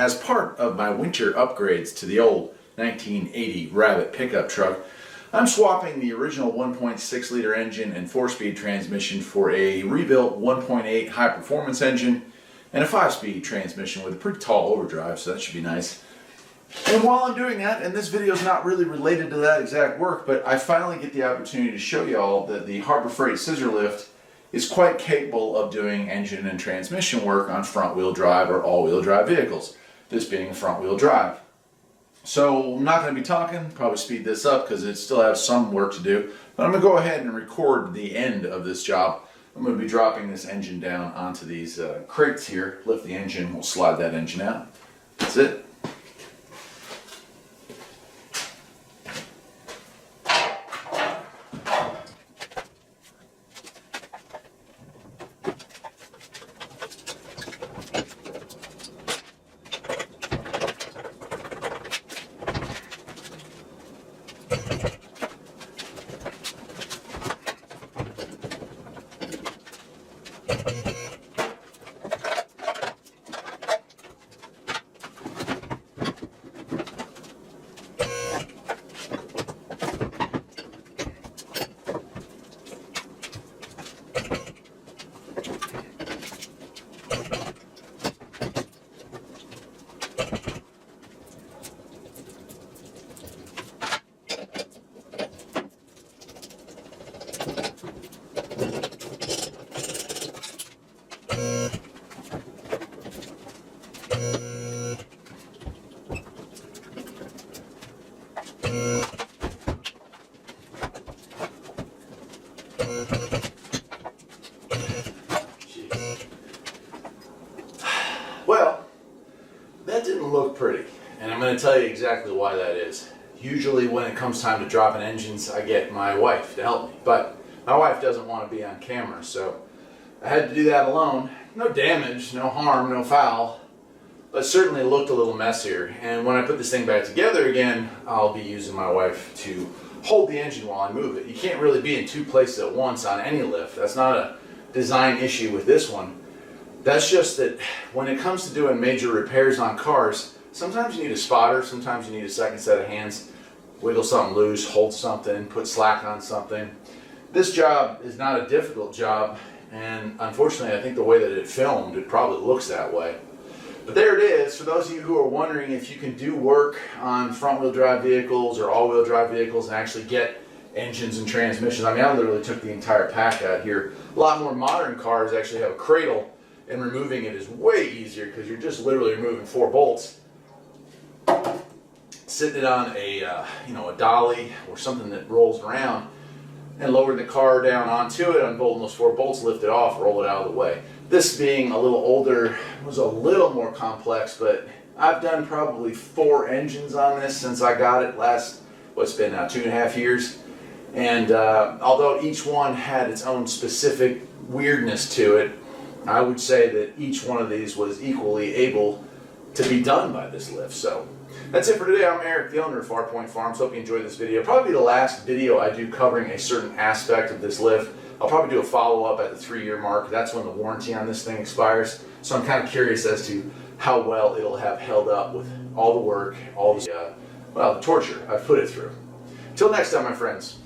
as part of my winter upgrades to the old 1980 Rabbit pickup truck, I'm swapping the original 1.6 liter engine and 4-speed transmission for a rebuilt 1.8 high performance engine and a 5-speed transmission with a pretty tall overdrive, so that should be nice. And while I'm doing that, and this video is not really related to that exact work, but I finally get the opportunity to show y'all that the Harbor Freight scissor lift is quite capable of doing engine and transmission work on front-wheel drive or all-wheel drive vehicles, this being a front-wheel drive. So I'm not going to be talking, probably speed this up because it still has some work to do, but I'm going to go ahead and record the end of this job. I'm going to be dropping this engine down onto these crates here, lift the engine, we'll slide that engine out. That's it. Well, that didn't look pretty, and I'm going to tell you exactly why that is. Usually when it comes time to dropping engines, I get my wife to help me, but my wife doesn't want to be on camera, so I had to do that alone. No damage, no harm, no foul, but certainly looked a little messier. And when I put this thing back together again, I'll be using my wife to hold the engine while I move it. You can't really be in two places at once on any lift. That's not a design issue with this one. That's just that when it comes to doing major repairs on cars, sometimes you need a spotter, sometimes you need a second set of hands. Wiggle something loose, hold something, put slack on something. This job is not a difficult job, and unfortunately I think the way that it filmed, it probably looks that way. But there it is. For those of you who are wondering if you can do work on front-wheel drive vehicles or all-wheel drive vehicles and actually get engines and transmissions, I mean, I literally took the entire pack out here. A lot more modern cars actually have a cradle, and removing it is way easier because you're just literally removing 4 bolts, sitting it on a a dolly or something that rolls around, and lowering the car down onto it, unbolting those 4 bolts, lift it off, roll it out of the way. This being a little older was a little more complex, but I've done probably 4 engines on this since I got it last, what's been now 2.5 years. And although each one had its own specific weirdness to it, I would say that each one of these was equally able to be done by this lift. So that's it for today. I'm Eric, the owner of Farpoint Farms. Hope you enjoyed this video. Probably be the last video I do covering a certain aspect of this lift. I'll probably do a follow-up at the 3-year mark. That's when the warranty on this thing expires. So I'm kind of curious as to how well it'll have held up with all the work, all the, the torture I've put it through. Till next time, my friends.